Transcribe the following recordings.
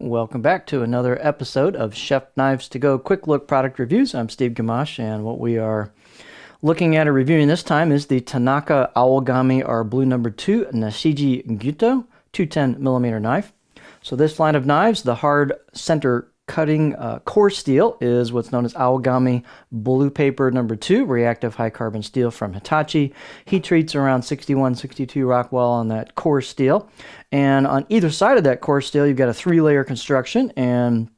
Welcome back to another episode of Chef Knives to Go Quick Look Product Reviews. I'm Steve Gamache, and what we are looking at or reviewing this time is the Tanaka Owlgami R Blue No. 2 Nashiji Gyuto 210mm knife. So this line of knives, the hard center cutting core steel is what's known as Owlgami Blue Paper No. 2 reactive high carbon steel from Hitachi. Heat treats around 61, 62 Rockwell on that core steel. And on either side of that core steel, you've got a 3-layer construction, and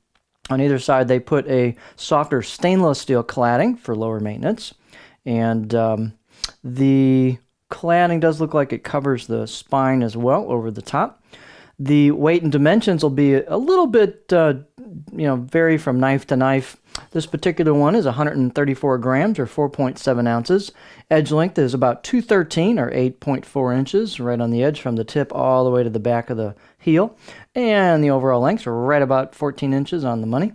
on either side they put a softer stainless steel cladding for lower maintenance. And the cladding does look like it covers the spine as well over the top. The weight and dimensions will be a little bit, vary from knife to knife. This particular one is 134 grams or 4.7 ounces. Edge length is about 213 or 8.4 inches right on the edge from the tip all the way to the back of the heel. And the overall length is right about 14 inches on the money.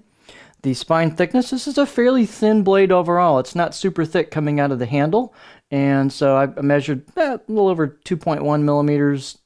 The spine thickness, this is a fairly thin blade overall. It's not super thick coming out of the handle. And so I measured a little over 2.1 millimeters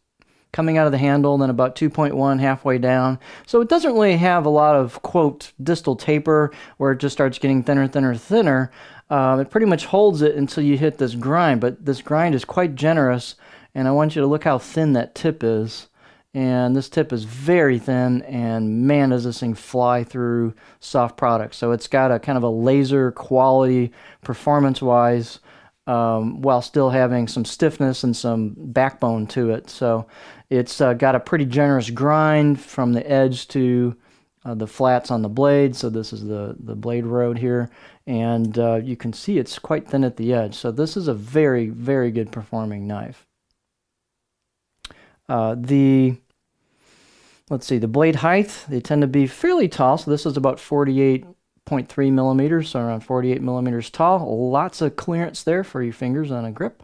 coming out of the handle, and then about 2.1 halfway down. So it doesn't really have a lot of, quote, distal taper where it just starts getting thinner, thinner, thinner. It pretty much holds it until you hit this grind, but this grind is quite generous, and I want you to look how thin that tip is. And this tip is very thin, and man, does this thing fly through soft products. So it's got a kind of a laser quality performance-wise, while still having some stiffness and some backbone to it. So it's got a pretty generous grind from the edge to the flats on the blade. So this is the blade road here. And you can see it's quite thin at the edge. So this is a very, very good performing knife. The blade height, they tend to be fairly tall. So this is about 48.3 millimeters, so around 48 millimeters tall. Lots of clearance there for your fingers on a grip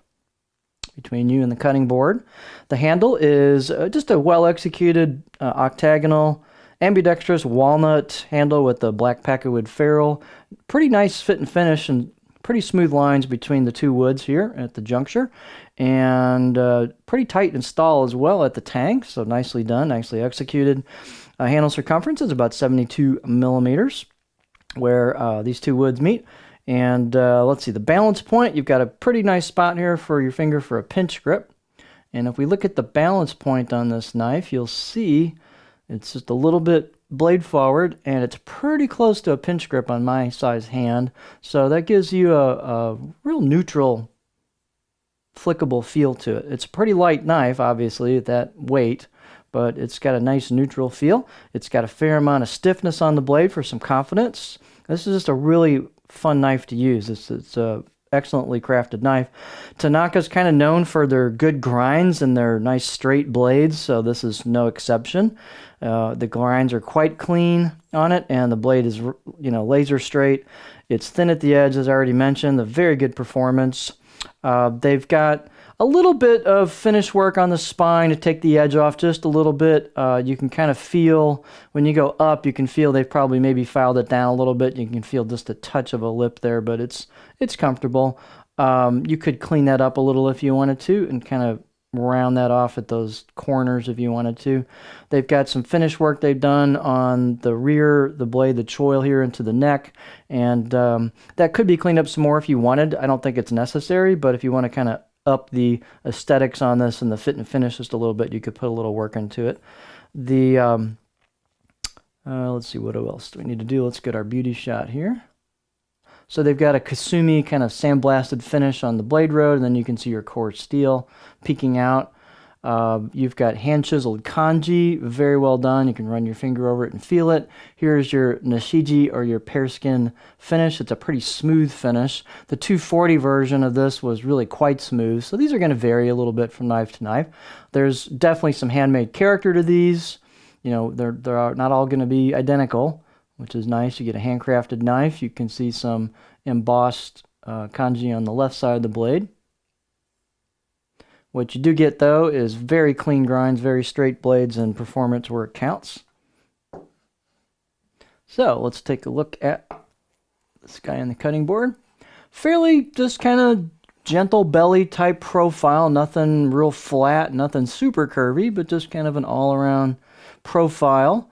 between you and the cutting board. The handle is just a well-executed octagonal, ambidextrous walnut handle with the black packerwood ferrule. Pretty nice fit and finish and pretty smooth lines between the two woods here at the juncture. And pretty tight install as well at the tang, so nicely done, nicely executed. Handle circumference is about 72 millimeters where these two woods meet. And let's see, the balance point, you've got a pretty nice spot here for your finger for a pinch grip. And if we look at the balance point on this knife, you'll see it's just a little bit blade forward, and it's pretty close to a pinch grip on my size hand. So that gives you a real neutral, flickable feel to it. It's a pretty light knife, obviously, at that weight, but it's got a nice neutral feel. It's got a fair amount of stiffness on the blade for some confidence. This is just a really fun knife to use. It's a excellently crafted knife. Tanaka's kind of known for their good grinds and their nice straight blades, so this is no exception. The grinds are quite clean on it, and the blade is, laser straight. It's thin at the edge, as I already mentioned. The very good performance. They've got a little bit of finish work on the spine to take the edge off just a little bit. You can kind of feel, when you go up, you can feel they've probably maybe filed it down a little bit. You can feel just a touch of a lip there, but it's comfortable. You could clean that up a little if you wanted to and kind of round that off at those corners if you wanted to. They've got some finish work they've done on the rear, the blade, the choil here into the neck, and that could be cleaned up some more if you wanted. I don't think it's necessary, but if you want to kind of up the aesthetics on this and the fit and finish just a little bit, you could put a little work into it. The let's see, what else do we need to do? Let's get our beauty shot here. So they've got a Kasumi kind of sandblasted finish on the blade road, and then you can see your core steel peeking out. You've got hand-chiseled kanji, very well done. You can run your finger over it and feel it. Here's your Nashiji or your pear skin finish. It's a pretty smooth finish. The 240 version of this was really quite smooth, so these are going to vary a little bit from knife to knife. There's definitely some handmade character to these. They're not all going to be identical, which is nice. You get a handcrafted knife. You can see some embossed kanji on the left side of the blade. What you do get, though, is very clean grinds, very straight blades, and performance where it counts. So let's take a look at this guy on the cutting board. Fairly just kind of gentle belly type profile, nothing real flat, nothing super curvy, but just kind of an all-around profile.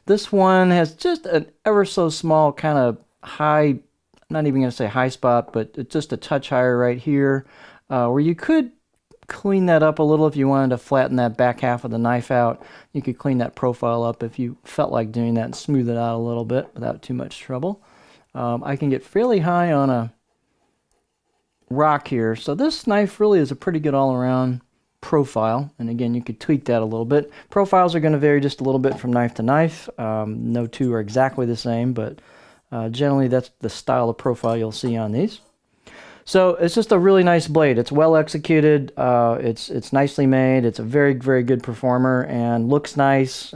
This one has just an ever so small kind of high, not even going to say high spot, but it's just a touch higher right here, where you could clean that up a little if you wanted to flatten that back half of the knife out. You could clean that profile up if you felt like doing that and smooth it out a little bit without too much trouble. I can get fairly high on a rock here, so this knife really is a pretty good all-around profile, and again you could tweak that a little bit. Profiles are going to vary just a little bit from knife to knife. No two are exactly the same, but generally that's the style of profile you'll see on these. So it's just a really nice blade. It's well executed, it's nicely made, it's a very good performer and looks nice,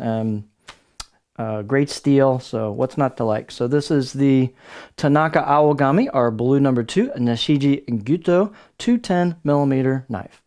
great steel, so what's not to like? So this is the Tanaka Awagami, our blue number 2, Nashiji Gyuto 210mm knife.